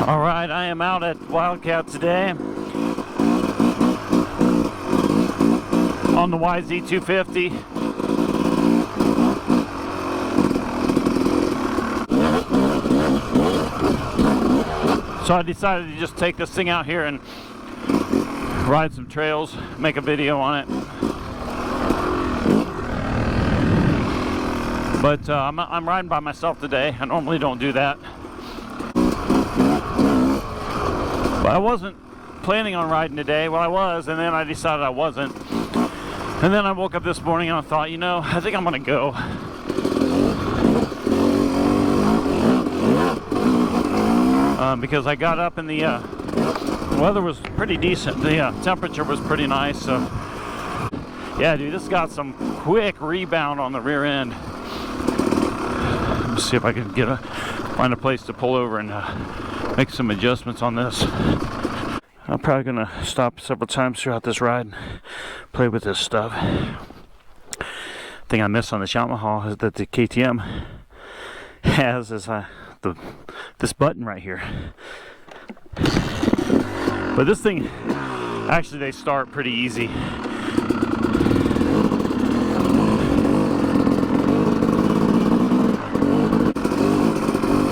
All right, I am out at Wildcat today on the YZ250. So I decided to just take this thing out here and ride some trails, make a video on it. But I'm riding by myself today. I normally don't do that. But I wasn't planning on riding today. Well, I was, and then I decided I wasn't. And then I woke up this morning and I thought, you know, I think I'm gonna go. Because I got up and the weather was pretty decent. The temperature was pretty nice. So yeah, dude, this got some quick rebound on the rear end. Let me see if I can find a place to pull over and make some adjustments on this. I'm probably gonna stop several times throughout this ride and play with this stuff. Thing I miss on the Yamaha is that the KTM has is this button right here. But this thing, actually they start pretty easy.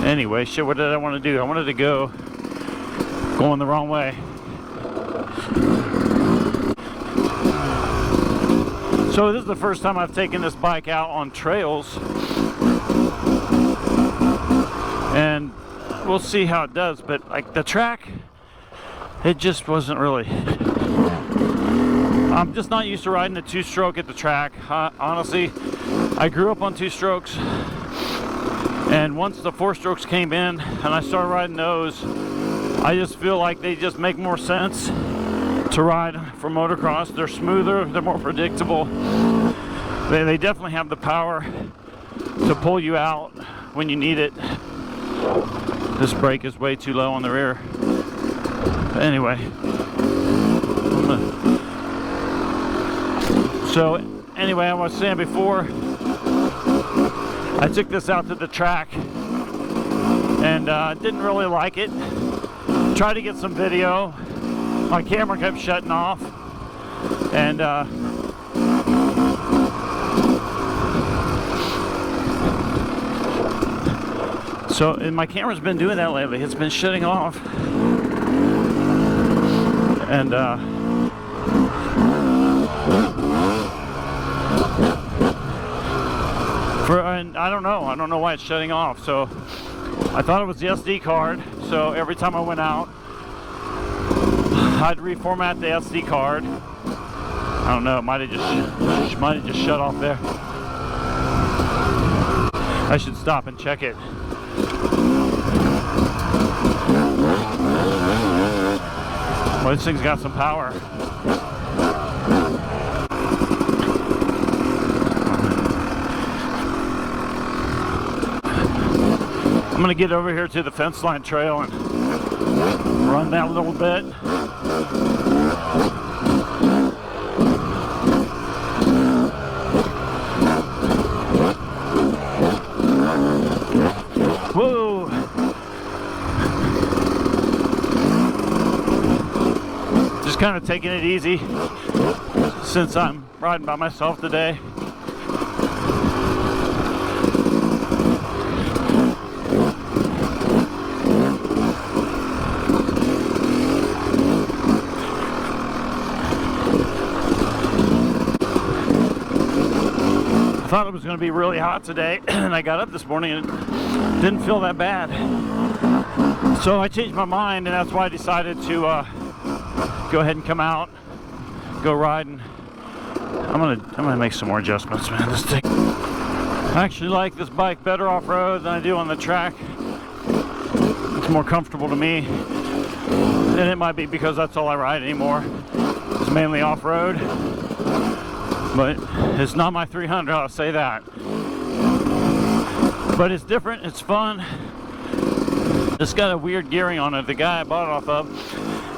Anyway, shit, what did I want to do? I wanted to go going the wrong way. So this is the first time I've taken this bike out on trails, and we'll see how it does. But like the track, it just wasn't really. I'm just not used to riding a two-stroke at the track. Honestly, I grew up on two-strokes, and once the four-strokes came in and I started riding those, I just feel like they just make more sense to ride for motocross. They're smoother, they're more predictable. They definitely have the power to pull you out when you need it. This brake is way too low on the rear. But anyway, so anyway, I was saying before, I took this out to the track and didn't really like it. Tried to get some video. My camera kept shutting off, and and my camera's been doing that lately. It's been shutting off, and I don't know why it's shutting off. So I thought it was the SD card. So every time I went out, I'd reformat the SD card. I don't know, it might have just shut off there. I should stop and check it. Well, this thing's got some power. I'm gonna get over here to the fence line trail and run that a little bit. Whoa! Just kind of taking it easy since I'm riding by myself today. I thought it was going to be really hot today, and I got up this morning and it didn't feel that bad. So I changed my mind, and that's why I decided to go ahead and come out, go riding. I'm gonna make some more adjustments, man. This thing, I actually like this bike better off-road than I do on the track. It's more comfortable to me, and it might be because that's all I ride anymore. It's mainly off-road. But it's not my 300, I'll say that. But it's different, it's fun. It's got a weird gearing on it. The guy I bought it off of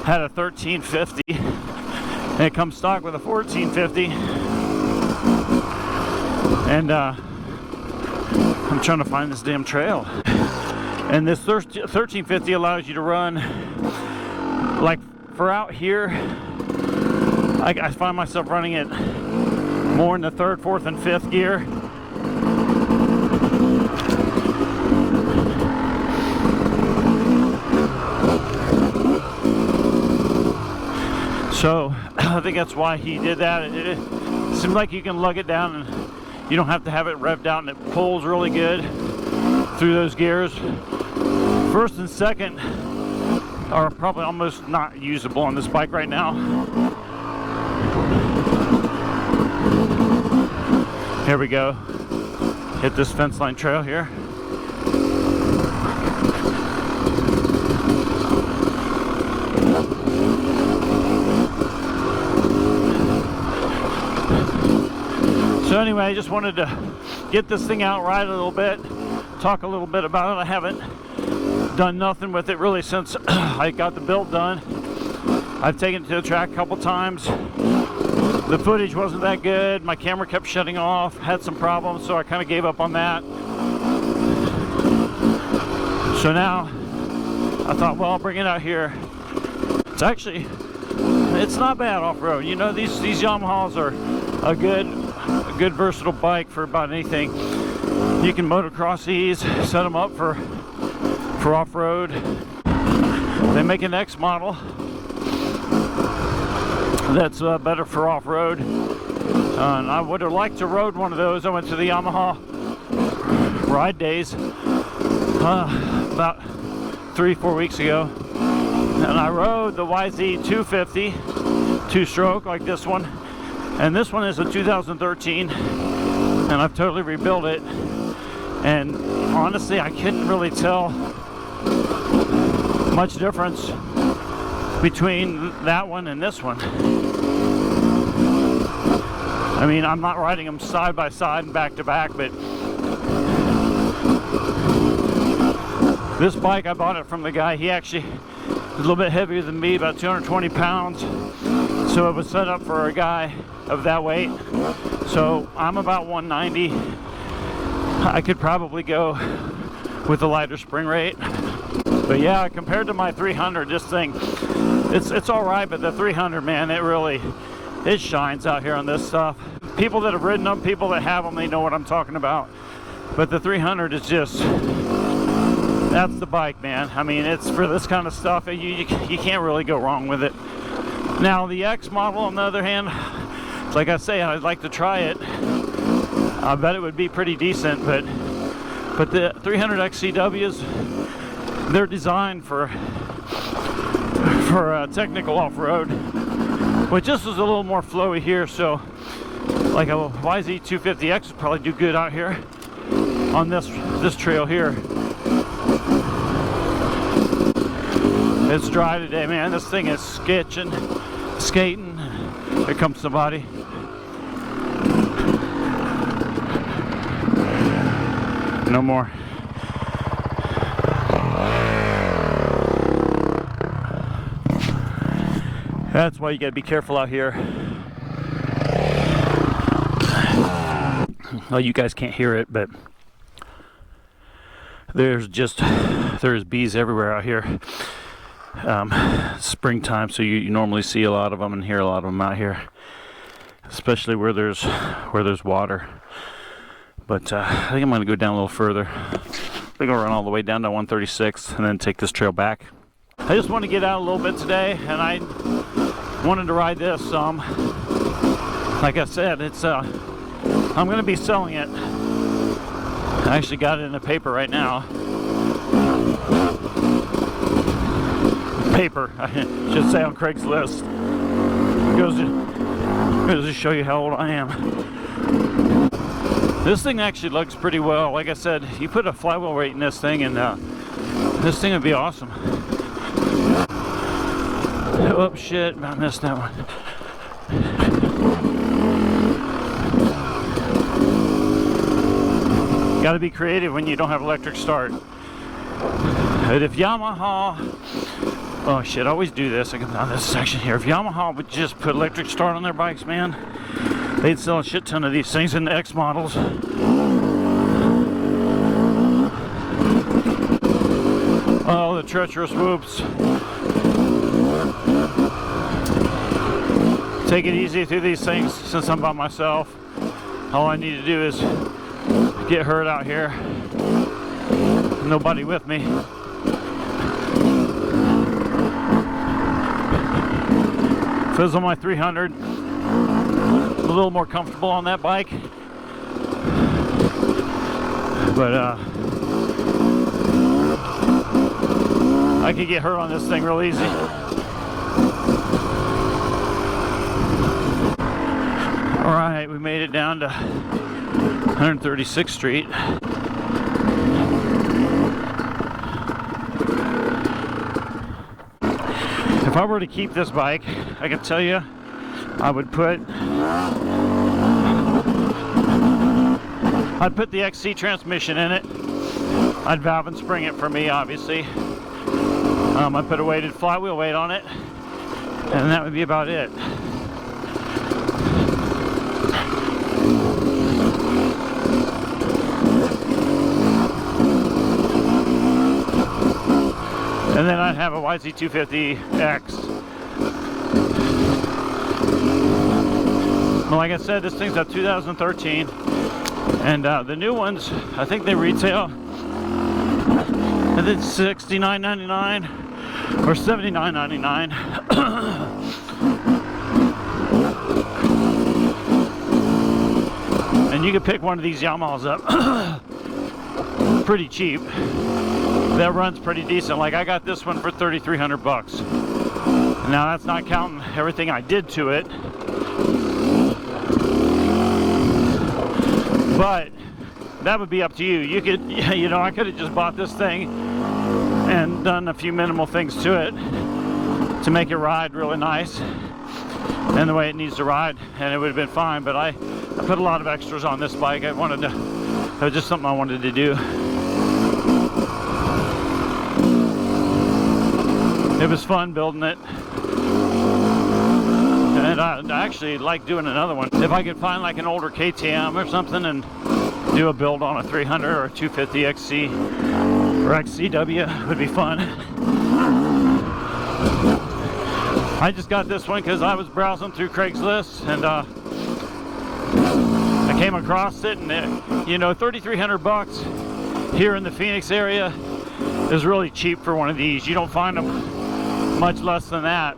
had a 1350, and it comes stock with a 1450. And I'm trying to find this damn trail. And this 1350 allows you to run, like for out here, I find myself running it more in the 3rd, 4th, and 5th gear. So I think that's why he did that. It seems like you can lug it down and you don't have to have it revved out, and it pulls really good through those gears. 1st and 2nd are probably almost not usable on this bike right now. Here we go. Hit this fence line trail here. So anyway, I just wanted to get this thing out, ride a little bit, talk a little bit about it. I haven't done nothing with it really since I got the build done. I've taken it to the track a couple times. The footage wasn't that good. My camera kept shutting off, had some problems, so I kind of gave up on that. So now I thought, well, I'll bring it out here. It's not bad off-road. You know, these Yamahas are a good versatile bike for about anything. You can motocross these, set them up for off-road. They make an X model that's better for off-road. And I would have liked to rode one of those. I went to the Yamaha ride days about 3-4 weeks ago, and I rode the YZ 250 two-stroke like this one, and this one is a 2013, and I've totally rebuilt it. And honestly, I couldn't really tell much difference between that one and this one. I mean, I'm not riding them side by side and back to back, but this bike, I bought it from the guy. He actually is a little bit heavier than me, about 220 pounds. So it was set up for a guy of that weight. So I'm about 190. I could probably go with a lighter spring rate. But yeah, compared to my 300, this thing, it's all right, but the 300, man, it shines out here on this stuff. People that have ridden them, people that have them, they know what I'm talking about. But the 300 is just, that's the bike, man. I mean, it's for this kind of stuff, you can't really go wrong with it. Now, the X model, on the other hand, like I say, I'd like to try it. I bet it would be pretty decent, but the 300 XCWs, they're designed for technical off-road, which this is a little more flowy here. So like a YZ 250X would probably do good out here on this trail here. It's dry today, man. This thing is skating. Here comes somebody. No more. That's why you gotta be careful out here. Well, you guys can't hear it, but there's bees everywhere out here. Springtime, so you normally see a lot of them and hear a lot of them out here, especially where there's water. But I think I'm going to go down a little further. I think I'll run all the way down to 136 and then take this trail back. I just want to get out a little bit today, and I wanted to ride this some. Like I said, it's I'm going to be selling it. I actually got it in the paper right now. Paper, I should say, on Craigslist. Goes to show you how old I am. This thing actually looks pretty well. Like I said, you put a flywheel rate in this thing, and this thing would be awesome. Oh shit, I missed that one. Got to be creative when you don't have electric start. But if Yamaha, oh shit, I always do this. I come down this section here. If Yamaha would just put electric start on their bikes, man, they'd sell a shit ton of these things in the X models. treacherous whoops. Take it easy through these things since I'm by myself. All I need to do is get hurt out here. Nobody with me. If it was on my 300, a little more comfortable on that bike. But I could get hurt on this thing real easy. All right, we made it down to 136th Street. If I were to keep this bike, I can tell you, I'd put the XC transmission in it. I'd valve and spring it for me, obviously. I'd put a weighted flywheel weight on it, and that would be about it. And then I'd have a YZ250X. Well, like I said, this thing's a 2013, and the new ones, I think they retail, I think $69.99 or $79.99. And you can pick one of these Yamahas up pretty cheap. That runs pretty decent. Like I got this one for 3,300 bucks. Now that's not counting everything I did to it. But that would be up to you. You could, you know, I could have just bought this thing and done a few minimal things to it to make it ride really nice and the way it needs to ride, and it would have been fine. But I put a lot of extras on this bike. It was just something I wanted to do. It was fun building it, and I actually like doing another one. If I could find like an older KTM or something and do a build on a 300 or a 250 XC or XCW, it would be fun. I just got this one because I was browsing through Craigslist, and I came across it, and you know, 3,300 bucks here in the Phoenix area is really cheap for one of these. You don't find them much less than that,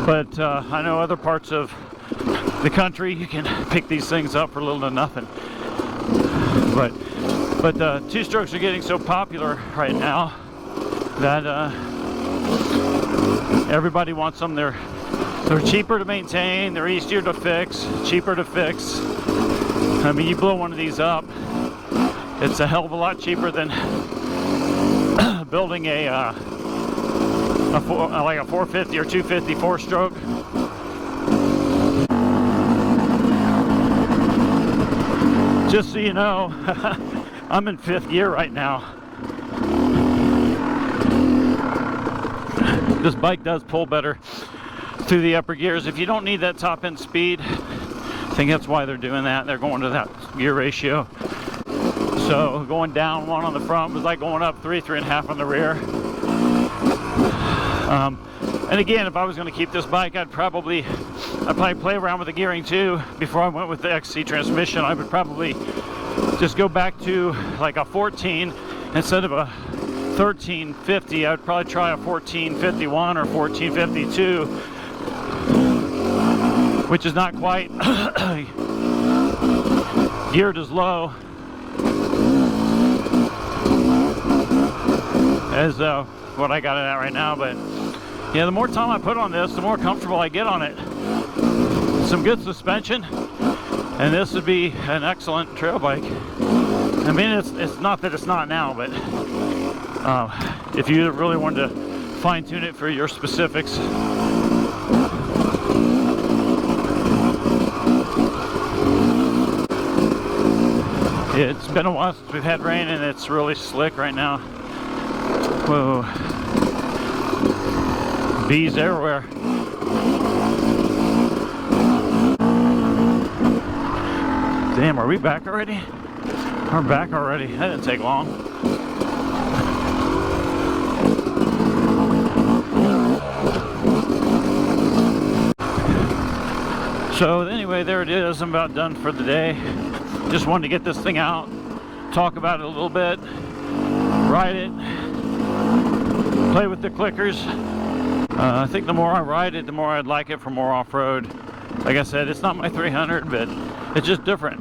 but I know other parts of the country you can pick these things up for little to nothing. But two strokes are getting so popular right now that everybody wants them. They're cheaper to maintain, they're easier to fix, cheaper to fix. I mean, you blow one of these up, it's a hell of a lot cheaper than building like a 450 or 250 4-stroke. Just so you know, I'm in 5th gear right now. This bike does pull better through the upper gears. If you don't need that top end speed, I think that's why they're doing that. They're going to that gear ratio. So going down 1 on the front was like going up 3.5 on the rear. And again, if I was going to keep this bike, I'd probably play around with the gearing too. Before I went with the XC transmission, I would probably just go back to like a 14 instead of a 1350. I would probably try a 1451 or 1452, which is not quite geared as low as what I got it at right now. But yeah, the more time I put on this, the more comfortable I get on it. Some good suspension, and this would be an excellent trail bike. I mean, it's not that it's not now, but if you really wanted to fine tune it for your specifics. It's been a while since we've had rain, and it's really slick right now. Whoa. Bees everywhere. Damn, are we back already? We're back already. That didn't take long. So anyway, there it is. I'm about done for the day. Just wanted to get this thing out, talk about it a little bit, ride it, play with the clickers. I think the more I ride it, the more I'd like it for more off-road. Like I said, it's not my 300, but it's just different.